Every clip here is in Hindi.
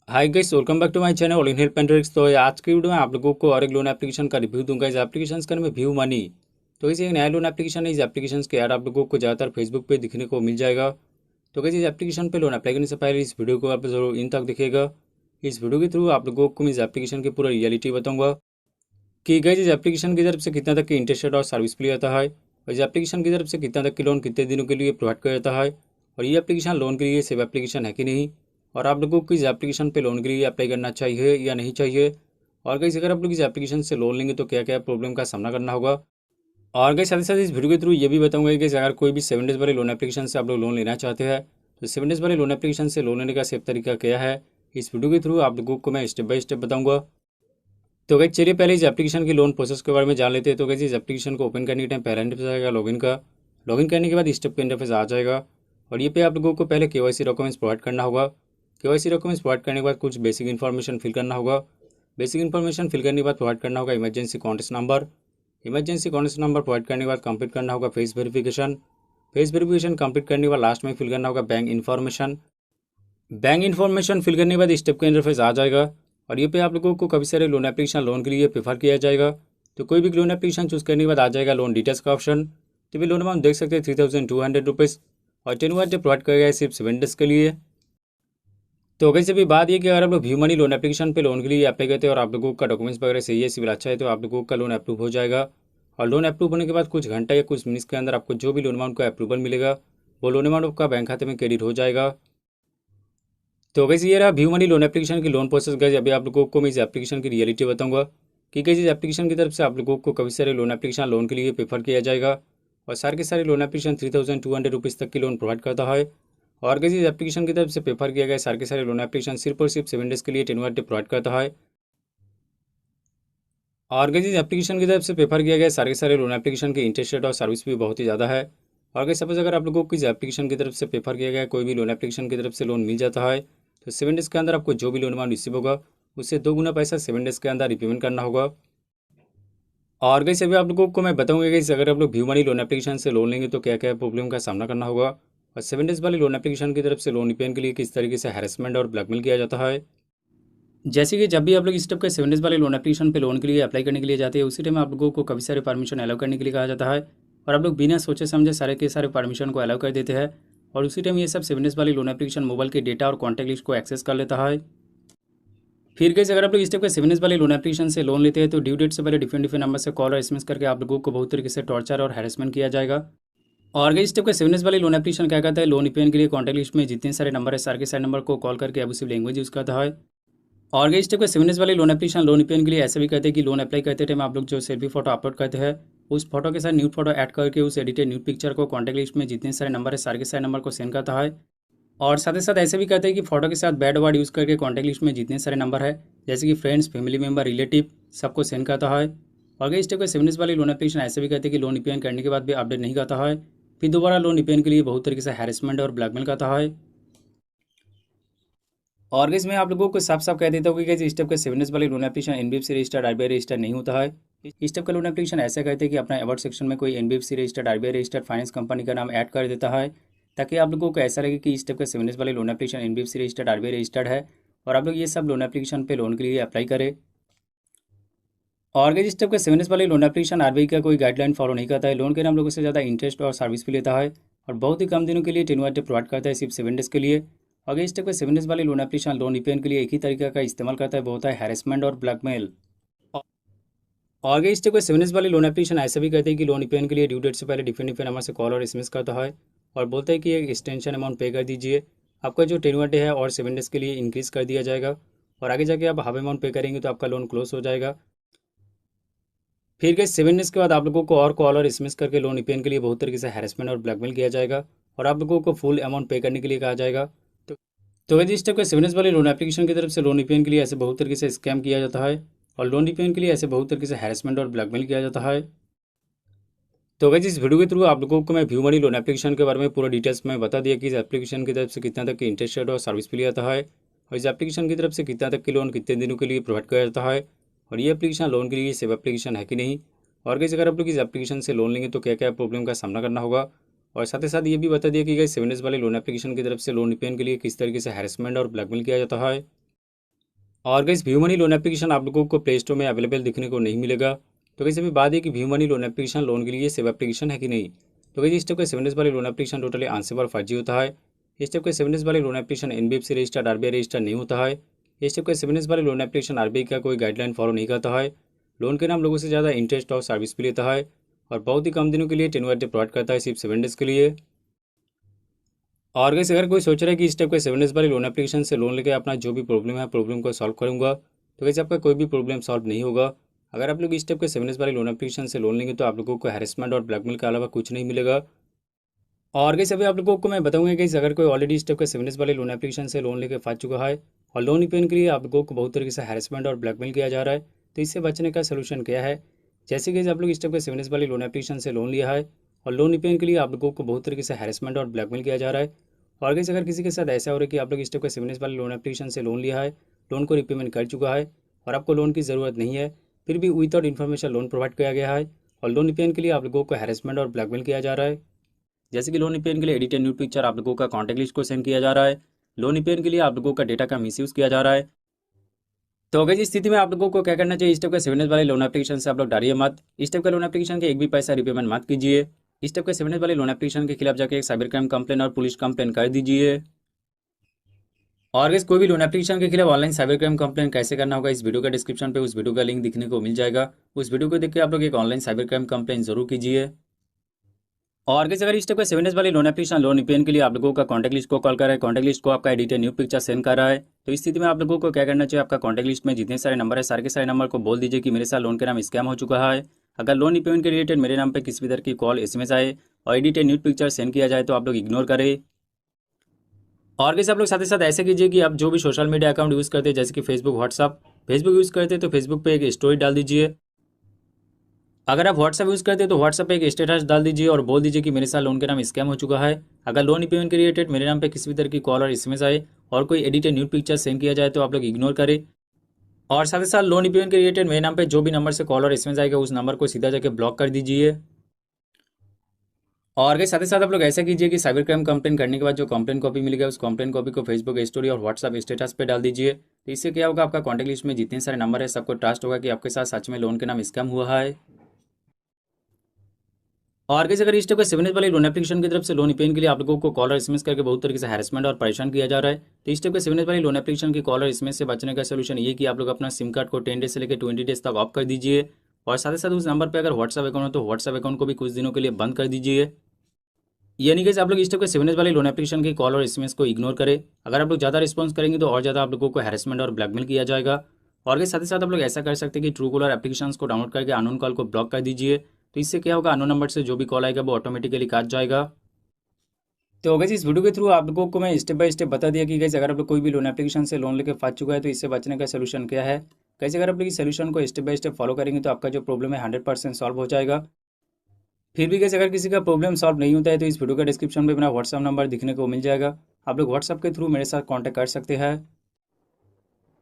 Hi guys, welcome back to my channel all in help and tricks. तो आज की वीडियो में आप लोगों को और एक लोन एप्लीकेशन का रिव्यू दूंगा। इस एप्लीकेशन का नाम है व्यू मनी। तो इसे एक नया लोन एप्लीकेशन है। इस एप्लीकेशन के ऐड आप लोगों को ज़्यादातर फेसबुक पे दिखने को मिल जाएगा। तो गाइस, इस एप्लीकेशन पे लोन अप्लाई करने से पहले इस वीडियो को आप जरूर इन तक देखिएगा। इस वीडियो के थ्रू आप लोगों को मैं इस एप्लीकेशन की पूरा रियलिटी बताऊंगा कि गाइस इस एप्लीकेशन की तरफ से कितना तक की इंटरेस्ट रेट और सर्विस भी आता है, और इस एप्लीकेशन की तरफ से कितना तक की लोन कितने दिनों के लिए प्रोवाइड किया जाता है, और ये एप्लीकेशन लोन के लिए सेव एप्लीकेशन है कि नहीं, और आप लोगों को इस एप्लीकेशन पे लोन के लिए अप्लाई करना चाहिए या नहीं चाहिए, और गाइस अगर आप लोग इस एप्लीकेशन से लोन लेंगे तो क्या क्या प्रॉब्लम का सामना करना होगा। और गाइस साथ ही साथ इस वीडियो के थ्रू ये भी बताऊंगा कि अगर कोई भी 7 डेज वाले लोन एप्लीकेशन से आप लोग लोन लेना चाहते हैं तो 7 डेज वाले लोन एप्लीकेशन से लोन लेने का सेफ तरीका क्या है, इस वीडियो के थ्रू आप लोगों को मैं स्टेप बाय स्टेप बताऊंगा। तो गाइस चलिए पहले इस एप्लीकेशन की लोन प्रोसेस के बारे में जान लेते हैं। तो गाइस इस एप्लीकेशन को ओपन करने के टाइम पहला इंटरफेस आएगा लॉगिन का। लॉगिन करने के बाद स्टेप का इंटरफेस आ जाएगा, और ये पे आप लोगों को पहले केवाईसी डॉक्यूमेंट्स प्रोवाइड करना होगा। केवाईसी डॉक्यूमेंट्स प्रोवाइड करने के बाद कुछ बेसिक इन्फॉर्मेशन फिल करना होगा। बेसिक इन्फॉर्मेशन फिल करने के बाद प्रोवाइड करना होगा emergency contact number. Emergency contact number provide करने के बाद कंप्लीट करना होगा face verification. Face verification complete करने के बाद लास्ट में फिल करना होगा bank information. Bank information fill करने के बाद स्टेप का इंटरफेस आ जाएगा, और ये पे आप लोगों को काफ़ी सारे लोन एप्लीकेशन लोन के लिए प्रेफर किया जाएगा। तो कोई भी लोन एप्लीकेशन चूज करने के बाद आ जाएगा लोन डिटेल्स का ऑप्शन। तो भी लोन अमाउंट देख सकते हैं 3200 रुपीज़, और टेन्योर डे प्रोवाइड किया गया है सिर्फ 7 डेज के लिए। तो अगर से भी बात ये कि अगर आप लोग व्यू मनी लोन एप्लीकेशन पे लोन के लिए अप्लाई करते हैं और आप लोगों का डॉक्यूमेंट्स वगैरह सही है, सिविल अच्छा है, तो आप लोगों का लोन अप्रूव हो जाएगा। और लोन अप्रूव होने के बाद कुछ घंटा या कुछ मिनट्स के अंदर आपको जो भी लोन अमाउंट का अप्रूवल मिलेगा वो लोन अमाउंट आपका बैंक खाते में क्रेडिट हो जाएगा। तो वैसे ये रहा व्यू मनी लोन एप्लीकेशन की लोन प्रोसेस। गए अभी आप लोगों को मैं इस एप्लीकेशन की रियलिटी बताऊंगा कि कैसे इस एप्लीकेशन की तरफ से आप लोगों को काफ़ी सारे लोन एप्लीकेशन लोन के लिए प्रेफर किया जाएगा, और सारे के सारे लोन एप्लीकेशन 3200 रुपीज़ तक की लोन प्रोवाइड करता है। और कैसे इस एप्लीकेशन की तरफ से प्रेफर किया गया सारे के सारे लोन एप्लीकेशन सिर्फ और सिर्फ 7 डेज के लिए टेन्योर डे प्रोवाइड करता है। और कैसे इस एप्लीकेशन की तरफ से प्रेफर किया गया सारे के सारे लोन एप्लीकेशन की इंटरेस्ट रेट और सर्विस भी बहुत ही ज़्यादा है। और अगर सपोज अगर आप लोगों को इस एप्लीकेशन की तरफ से प्रेफर किया गया कोई भी लोन एप्लीकेशन की तरफ से लोन मिल जाता है तो 7 डेज के अंदर आपको जो भी लोन अमाउंट रिसीव होगा उससे 2 गुना पैसा 7 डेज के अंदर रिपेमेंट करना होगा। और गई अभी आप लोगों को मैं बताऊंगा कि अगर आप लोग व्यू मनी लोन एप्लीकेशन से लोन लेंगे तो क्या क्या प्रॉब्लम का सामना करना होगा, और 7 डेज वाली लोन एप्लीकेशन की तरफ से लोन रिपेमेंट के लिए किस तरीके से हैरेसमेंट और ब्लैकमेल किया जाता है। जैसे कि जब भी आप लोग इस टाइप के 7 डेज वाले लोन एप्लीकेशन पे लोन के लिए अप्लाई करने के लिए जाते हैं उसी टाइम आप लोगों को काफ़ी सारे परमिशन अलाउ करने के लिए कहा जाता है, और आप लोग बिना सोचे समझे सारे के सारे परमिशन को अलाउ कर देते हैं, और उसी टाइम ये सब 7 डेज वाली लोन एप्लीकेशन मोबाइल के डेटा और कॉन्टैक्ट लिस्ट को एक्सेस कर लेता है। फिर कैसे अगर आप लोग इस टाइप के 7 डेज वाले लोन एप्लीकेशन से लोन लेते हैं तो ड्यू डेट से पहले डिफरेंट डिफरेंट नंबर से कॉल और एसएमएस करके आप लोगों को बहुत तरीके से टॉर्चर और हैरेसमेंट किया जाएगा। और इस टाइप के 7 डेज वाले लोन एप्लीकेशन क्या कहता है, लोन रिपेमेंट के लिए कॉन्टैक्ट लिस्ट में जितने सारे नंबर है सारे के सारे नंबर को कॉल करके अबूसिव लैंग्वेज यूज़ करता है। और इस टाइप के 7 डेज वाले लोन एप्लीकेशन लोन रिपेमेंट के लिए ऐसे भी कहते हैं कि लोन अप्लाई करते टाइम आप लोग जो सेल्फी फोटो अपलोड करते हैं उस फोटो के साथ न्यूड फोटो ऐड करके उस एडिटेड न्यूड पिक्चर को कॉन्टैक्ट लिस्ट में जितने सारे नंबर है सारे के सारे नंबर को सेंड करता है। और साथ ही साथ ऐसे भी कहते हैं कि फोटो के साथ बैड वर्ड यूज़ करके कॉन्टैक्ट लिस्ट में जितने सारे नंबर है जैसे कि फ्रेंड्स फैमिली मेम्बर रिलेटिव सबको सेंड करता है। और इस टाइप के 7 डेज वाली लोन एप्लीकेशन ऐसे भी कहते हैं कि लोन रिपेमेंट करने के बाद भी अपडेट नहीं करता है, फिर दोबारा लोन रिपेमेंट के लिए बहुत तरीके से हैरेसमेंट और ब्लैकमेल करता है। और गाइस मैं आप लोगों को साफ साफ कह देता हूँ कि गाइस इस टाइप का 7 डेज वाली loan application NBFC registered RBI registered नहीं होता है। इस टाइप का लोन एप्लीकेशन ऐसा कहते हैं कि अपना अबाउट सेक्शन में कोई NBFC registered RBI registered finance company का नाम ऐड कर देता है, ताकि आप लोगों को ऐसा लगे कि इस टाइप का 7 डेज वाले loan application NBFC registered RBI registered है, और आप लोग ये सब लोन एप्लीकेशन पे लोन के लिए अप्लाई करें। और गाइस इस टाइप का 7 डेज वाले लोन एप्लीकेशन आरबीआई का कोई गाइडलाइन फॉलो नहीं करता है, लोन के नाम लोगों से ज़्यादा इंटरेस्ट और सर्विस भी लेता है, और बहुत ही कम दिनों के लिए टेन्योर प्रोवाइड करता है सिर्फ 7 डेज के लिए। अगर इस टाइप का 7 डेज वाले लोन एप्लीकेशन लोन रिपेमेंट के लिए एक ही तरीका का इस्तेमाल करता है वो होता है हैरेसमेंट और ब्लैकमेल। और अगर इस टाइप का 7 डेज वाले लोन एप्लीकेशन ऐसा भी कहते हैं कि लोन रिपेमेंट के लिए ड्यू डेट से पहले डिफरेंट डिफरेंट नंबर से कॉल और एसएमएस करता है, और बोलता है कि एक एक्सटेंशन अमाउंट पे कर दीजिए, आपका जो टेन्योर डे है और 7 डेज के लिए इंक्रीज़ कर दिया जाएगा, और आगे जाके आप हाफ अमाउंट पे करेंगे तो आपका लोन क्लोज हो जाएगा। फिर गए 7 डेज के बाद आप लोगों को और कॉल और एसएमएस करके लोन रिपेमेंट के लिए बहुत तरीके से हैरेसमेंट और ब्लैकमेल किया जाएगा, और आप लोगों को फुल अमाउंट पे करने के लिए कहा जाएगा। तो इस टाइप के 7 डेज वाले लोन एप्लीकेशन की तरफ से लोन रिपेमेंट के लिए ऐसे बहुत तरीके से स्कैम किया जाता है, और लोन रिपेमेंट के लिए ऐसे बहुत तरीके से हैरेसमेंट और ब्लैकमेल किया जाता है। तो गाइस इस वीडियो के थ्रू आप लोगों को मैं व्यू मनी लोन एप्लीकेशन के बारे में पूरा डिटेल्स में बता दिया कि इस एप्लीकेशन की तरफ से कितना तक की इंटरेस्ट रेट और सर्विस भी आता है, और इस एप्लीकेशन की तरफ से कितना तक की लोन कितने दिनों के लिए प्रोवाइड किया जाता है, और ये एप्लीकेशन लोन के लिए सेव एप्लीकेशन है कि नहीं, और गाइस अगर आप लोग इस एप्लीकेशन से लोन लेंगे तो क्या क्या प्रॉब्लम का सामना करना होगा। और साथ ही साथ ये भी बता दिया कि गाइस 7 डेज वाले लोन एप्लीकेशन की तरफ से लोन रिपेमेंट के लिए किस तरीके से हैरेसमेंट और ब्लैकमेल किया जाता है। और guys view money loan application आप लोगों को प्ले स्टोर में अवेलेबल दिखने को नहीं मिलेगा। तो गाइस अभी बात है कि view money loan application loan के लिए सेव एप्लीकेशन है कि नहीं। तो गाइस इस टाइप का 7 डेज वाले लोन एप्लीकेशन टोटली आंसर फर्जी होता है। इस टाइप के 7 डेज वाले loan application NBFC registered RBI registered नहीं होता है। इस टाइप के 7 डेज वाले लोन एप्लीकेशन आरबीआई का कोई गाइडलाइन फॉलो नहीं करता है। लोन के नाम लोगों से ज़्यादा इंटरेस्ट और सर्विस भी लेता है और बहुत ही कम दिनों के लिए टेन्योर प्रोवाइड करता है, सिर्फ 7 डेज के लिए। और गाइस अगर कोई सोच रहा है कि इस टाइप के 7 डेज वाले लोन एप्लीकेशन से लोन लेके अपना जो भी प्रॉब्लम है प्रॉब्लम को सॉल्व करूंगा, तो वैसे आपका कोई भी प्रॉब्लम सॉल्व नहीं होगा। अगर आप लोग इस टाइप के 7 डेज वाले लोन एप्लीकेशन से लोन लेंगे तो आप लोगों को हैरेसमेंट और ब्लैकमेल के अलावा कुछ नहीं मिलेगा। और गाइस अभी आप लोगों को मैं बताऊंगा कि अगर कोई ऑलरेडी इस टाइप के 7 डेज वाले लोन एप्लीकेशन से लोन लेके फंस चुका है और लोन रिपेमेंट के लिए आप लोगों को बहुत तरीके से हैरेसमेंट और ब्लैकमेल किया जा रहा है, तो इससे बचने का सोल्यूशन क्या है। जैसे कि आप लोग इस टाइप के 7 डेज वाले लोन एप्लीकेशन से लोन लिया है और लोन रिपेमेंट के लिए आप लोगों को बहुत तरीके से हैरेसमेंट और ब्लैकमेल किया जा रहा है। और गाइस अगर किसी के साथ ऐसा हो रहा है कि आप लोग इस टाइप के 7 डेज वाले लोन एप्लीकेशन से लोन लिया है, लोन को रिपेमेंट कर चुका है और आपको लोन की ज़रूरत नहीं है, फिर भी विदाउट इन्फॉर्मेशन लोन प्रोवाइड किया गया है और लोन रिपेमेंट के लिए आप लोगों को हैरेसमेंट और ब्लैकमेल किया जा रहा है। जैसे कि लोन रिपेमेंट के लिए एडिटेड न्यू पिक्चर आप लोगों का कॉन्टैक्ट लिस्ट को सेंड किया जा रहा है। लोन रिपेमेंट के लिए आप लोगों का डेटा का मिसयूज़ किया जा रहा है। तो अगर इस स्थिति में आप लोगों को क्या करना चाहिए, इस टाइप का 7 डेज वाले लोन एप्लीकेशन से आप लोग डरिए मत। इस टाइप का लोन एप्लीकेशन के एक भी पैसा रिपेमेंट मत कीजिए। इस टाइप के 7 डेज वाले लोन एप्लीकेशन के खिलाफ जाके एक साइबर क्राइम कंप्लेन और पुलिस कंप्लेन कर दीजिए। और अगर कोई भी लोन एप्लीकेशन के खिलाफ ऑनलाइन साइबर क्राइम कंप्लेन कैसे करना होगा, इस वीडियो का डिस्क्रिप्शन पे उस वीडियो का लिंक दिखने को मिल जाएगा। उस वीडियो को देख के आप लोग एक ऑनलाइन साइबर क्राइम कंप्लेन जरूर कीजिए। और कैसे अगर इस टाइप का 7 डेज वाले लोन एप्लीकेशन लोन रिपेमेंट के लिए आप लोगों का कॉन्टैक्ट लिस्ट को कॉल कर रहा है, कॉन्टैक्ट लिस्ट को आपका एडिटर न्यू पिक्चर सेंड कर रहा है, तो इस स्थिति में आप लोगों को क्या करना चाहिए, आपका कॉन्टैक्ट लिस्ट में जितने सारे नंबर है सारे के सारे नंबर को बोल दीजिए कि मेरे साथ लोन के नाम स्कैम हो चुका है। अगर लोन रिपेमेंट के रिलेटेड मेरे नाम पर किसी भी तरह की कॉल एसएमएस आए और एडिटर न्यू पिक्चर सेंड किया जाए तो आप लोग इग्नोर करें। और कैसे आप लोग साथ ही साथ ऐसे कीजिए कि आप जो भी सोशल मीडिया अकाउंट यूज़ करते हैं जैसे कि फेसबुक व्हाट्सअप, फेसबुक यूज़ करते हैं तो फेसबुक पे एक स्टोरी डाल दीजिए। अगर आप व्हाट्सअप यूज़ करते हैं तो व्हाट्सअप पे एक स्टेटस डाल दीजिए और बोल दीजिए कि मेरे साथ लोन के नाम स्कैम हो चुका है। अगर लोन रिपेमेंट के रिलेटेड मेरे नाम पे किसी भी तरह की कॉल और एसएमएस आए और कोई एडिटेड न्यूड पिक्चर सेंड किया जाए तो आप लोग इग्नोर करें। और साथ ही साथ लोन रिपेमेंट के रिलेटेड मेरे नाम पे जो भी नंबर से कॉल और एसएमएस आएगा उस नंबर को सीधा जाके ब्लॉक कर दीजिए। और साथ ही साथ आप लोग ऐसा कीजिए कि साइबर क्राइम कंप्लेन करने के बाद जो कंप्लेन कॉपी मिलेगा उस कंप्लेन कॉपी को फेसबुक स्टोरी और व्हाट्सअप स्टेटस पे डाल दीजिए। तो इससे क्या होगा, आपका कॉन्टैक्ट लिस्ट में जितने सारे नंबर है सबको ट्रस्ट होगा कि आपके साथ सच में लोन के नाम स्कैम हुआ है। और कैसे अगर इस टाइप का 7 डेज वाले लोन एप्लीकेशन की तरफ से लोन रिपेमेंट के लिए आप लोगों को कॉल और एसएमएस करके बहुत तरीके से हैरेसमेंट और परेशान किया जा रहा है, तो इस टाइप के 7 डेज वाले लोन एप्लीकेशन की कॉल और एसएमएस से बचने का सोल्यूशन ये कि आप लोग अपना सिम कार्ड को 10 डेज से लेकर 20 डेज तक ऑफ कर दीजिए। और साथ ही साथ उस नंबर पर अगर व्हाट्सअप अकाउंट हो तो व्हाट्सअप अकाउंट को भी कुछ दिनों के लिए बंद कर दीजिए। यानी कि आप लोग इस टाइप के 7 डेज वाले लोन एप्लीकेशन की कॉल और एसएमएस को इग्नोर करें। अगर आप लोग ज़्यादा रिस्पॉन्स करेंगे तो और ज़्यादा आप लोगों को हैरेसमेंट और ब्लैकमेल किया जाएगा। और के साथ ही साथ आप लोग ऐसा कर सकते हैं कि ट्रू कॉलर एप्लीकेशन को डाउनलोड करके अननोन कॉल को ब्लॉक कर दीजिए। तो इससे क्या होगा, अननोन नंबर से जो भी कॉल आएगा वो ऑटोमेटिकली काट जाएगा। तो गाइस इस वीडियो के थ्रू आप लोगों को मैं स्टेप बाय स्टेप बता दिया कि गाइस अगर आप लोग कोई भी लोन एप्लीकेशन से लोन लेके फंस चुका है तो इससे बचने का सोल्यूशन क्या है। कैसे अगर आप लोग इस सोल्यूशन को स्टेप बाय स्टेप फॉलो करेंगे तो आपका जो प्रॉब्लम है 100% सॉल्व हो जाएगा। फिर भी कैसे अगर किसी का प्रॉब्लम सॉल्व नहीं होता है तो इस वीडियो का डिस्क्रिप्शन में अपना व्हाट्सअप नंबर दिखने को मिल जाएगा, आप लोग व्हाट्सअप के थ्रू मेरे साथ कॉन्टैक्ट कर सकते हैं।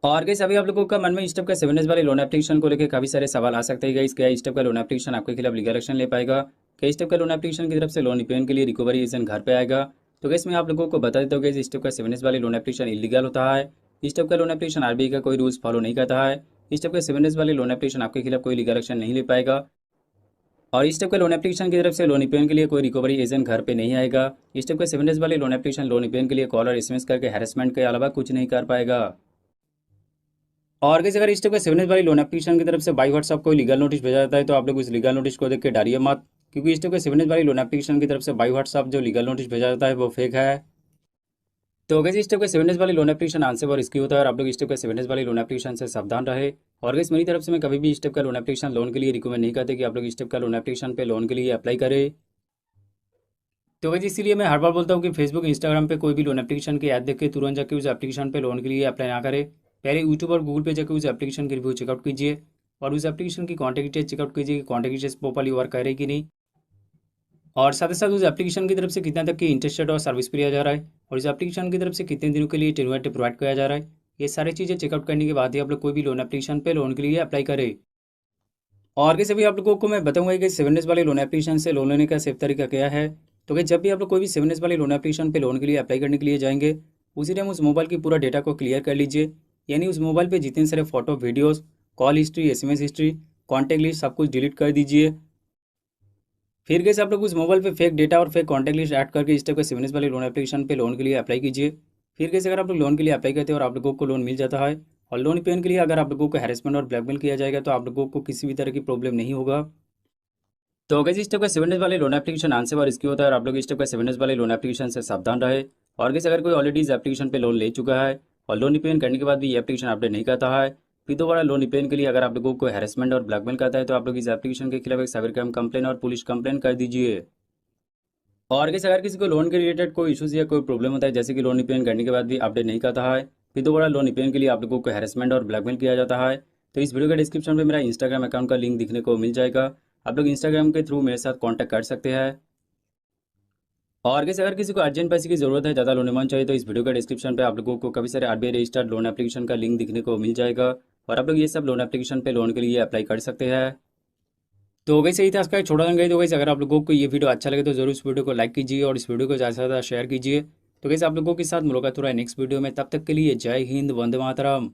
और गाइस अभी आप लोगों का मन में इस टाइप का 7 डेज वाले लोन एप्लीकेशन को लेकर काफी सारे सवाल आ सकते हैं। गाइस क्या इस टाइप का लोन एप्लीकेशन आपके खिलाफ लीगल एक्शन ले पाएगा, क्या इस टाइप का लोन एप्लीकेशन की तरफ से लोन रिपेमेंट के लिए रिकवरी एजेंट घर पे आएगा। तो गाइस मैं आप लोगों को बता देता हूँ कि इस टाइप का 7 डेज वाले लोन एप्लीकेशन इलीगल होता है। इस टाइप का लोन एप्लीकेशन आरबीआई का कोई रूल्स फॉलो नहीं करता है। इस टाइप का 7 डेज वाले लोन एप्लीकेशन आपके खिलाफ कोई लीगल एक्शन नहीं ले पाएगा। और इस टाइप का लोन एप्लीकेशन की तरफ से लोन रिपेमेंट के लिए कोई रिकवरी एजेंट घर पे नहीं आएगा। इस टाइप का 7 डेज वाले लोन एप्लीकेशन लोन रिपेमेंट के लिए कॉल और एसएमएस करके हैरेसमेंट के अलावा कुछ नहीं कर पाएगा। और कैसे अगर इस टाइप का 7 डेज वाली लोन एप्लीकेशन की तरफ से बाई व्हाट्सअप कोई लीगल नोटिस भेजा जाता है तो आप लोग उस लीगल नोटिस को देख के डरिए मत, क्योंकि इस टाइप का 7 डेज वाली लोन एप्लीकेशन की तरफ से बाई व्हाट्सअप जो लीगल नोटिस भेजा जाता है वो फेक है। तो कैसे इस टाइप का 7 डेज वाली लोन एप्लीकेशन आंसर और रिस्की होता है और आप लोग इस टाइप का 7 डेज वाली लोन एप्लीकेशन से सावधान रहे। और गाइस मेरी तरफ से मैं कभी भी इस टाइप का लोन एप्लीकेशन लोन के लिए रिकमेंड नहीं करते कि आप लोग इस टाइप का लोन एप्लीकेशन पे लोन के लिए अप्लाई करें। तो वैसे इसीलिए मैं हर बार बोलता हूँ कि फेसबुक इंस्टाग्राम पे कोई भी लोन एप्लीकेशन की ऐड देख के तुरंत जाके उस एप्लीकेशन पे लोन के लिए अप्लाई ना करें। पहले यूट्यूब और गूगल पे जाकर उस एप्लीकेशन की रिव्यू चेकआउट कीजिए और उस एप्लीकेशन की कॉन्टैक्ट डिटेल्स चेकआउट कीजिए कि कॉन्टैक्ट डिटेल्स प्रॉपर्ली वर्क करे कि नहीं। और साथ ही साथ उस एप्लीकेशन की तरफ से कितना तक की इंटरेस्टेड और सर्विस किया जा रहा है और इस एप्लीकेशन की तरफ से कितने दिनों के लिए टेन्योर प्रोवाइड किया जा रहा है। ये सारी चीज़ें चेकआउट करने के बाद ही आप लोग कोई भी लोन एप्लीकेशन पे लोन के लिए अप्लाई करें। और कैसे भी आप लोगों को मैं बताऊंगा कि 7 डेज वाले लोन एप्लीकेशन से लोन लेने का सेफ तरीका क्या है। तो कि जब भी आप लोग कोई भी 7 डेज वाले लोन एप्लीकेशन पे लोन के लिए अप्लाई करने के लिए जाएंगे उसी टाइम उस मोबाइल की पूरा डेटा को क्लियर कर लीजिए। यानी उस मोबाइल पे जितने सारे photo, videos, call history, SMS history, contact list सब कुछ डिलीट कर दीजिए। फिर कैसे आप लोग उस मोबाइल पे फेक डेटा और फेक कॉन्टैक्ट लिस्ट ऐड करके इस टाइप के 7 वाले लोन एप्लीकेशन पे लोन के लिए अप्लाई कीजिए। फिर कैसे अगर आप लोग लोन के लिए अप्लाई करते हैं और आप लोगों को लोन मिल जाता है और लोन पेमेंट के लिए अगर आप लोगों को हैरेसमेंट और ब्लैकमेल किया जाएगा तो आप लोगों को किसी भी तरह की प्रॉब्लम नहीं होगा। तो अगर इस टाइप का 7 वाले लोन एप्लीकेशन आंसर और इसकी होता है और आप लोग इस टाइप का 7 वाले लोन एप्लीकेशन से सावधान रहे। और कैसे अगर कोई ऑलरेडी इस एप्लीकेशन पे लोन ले चुका है और लोन रिपेमेंट करने के बाद भी ये एप्लीकेशन अपडेट नहीं करता है, फिर दोबारा लोन रिपेमेंट के लिए अगर आप लोगों को हैरेसमेंट और ब्लैकमेल करता है तो आप लोग इस एप्लीकेशन के खिलाफ एक साइबर क्राइम कंप्लेन और पुलिस कंप्लेन कर दीजिए। और कैसे अगर किसी को लोन के रिलेटेड कोई इशूज़ या कोई प्रॉब्लम होता है, जैसे कि लोन रिपेमेंट करने के बाद भी अपडेट नहीं करता है, फिर दोबारा लोन रिपेमेंट के लिए आप लोगों को हैरेसमेंट और ब्लैकमेल किया जाता है, तो इस वीडियो के डिस्क्रिप्शन में मेरा इंस्टाग्राम अकाउंट का लिंक दिखने को मिल जाएगा। आप लोग इंस्टाग्राम के थ्रू मेरे साथ कॉन्टैक्ट कर सकते हैं। और कैसे अगर किसी को अर्जेंट पैसे की जरूरत है, ज़्यादा लोन अमाउंट चाहिए, तो इस वीडियो के डिस्क्रिप्शन पे आप लोगों को काफ़ी सारे आरबीआई रजिस्टर्ड लोन एप्लीकेशन का लिंक दिखने को मिल जाएगा और आप लोग ये सब लोन एप्लीकेशन पे लोन के लिए अप्लाई कर सकते हैं। तो वैसे ही था इसका एक छोटा सा गई। तो वैसे अगर आप लोगों को ये वीडियो अच्छा लगे तो जरूर इस वीडियो को लाइक कीजिए और इस वीडियो को ज़्यादा से ज़्यादा शेयर कीजिए। तो कैसे आप लोगों के साथ मुलाकात हो रहा है नेक्स्ट वीडियो में, तब तक के लिए जय हिंद, वंदे मातरम।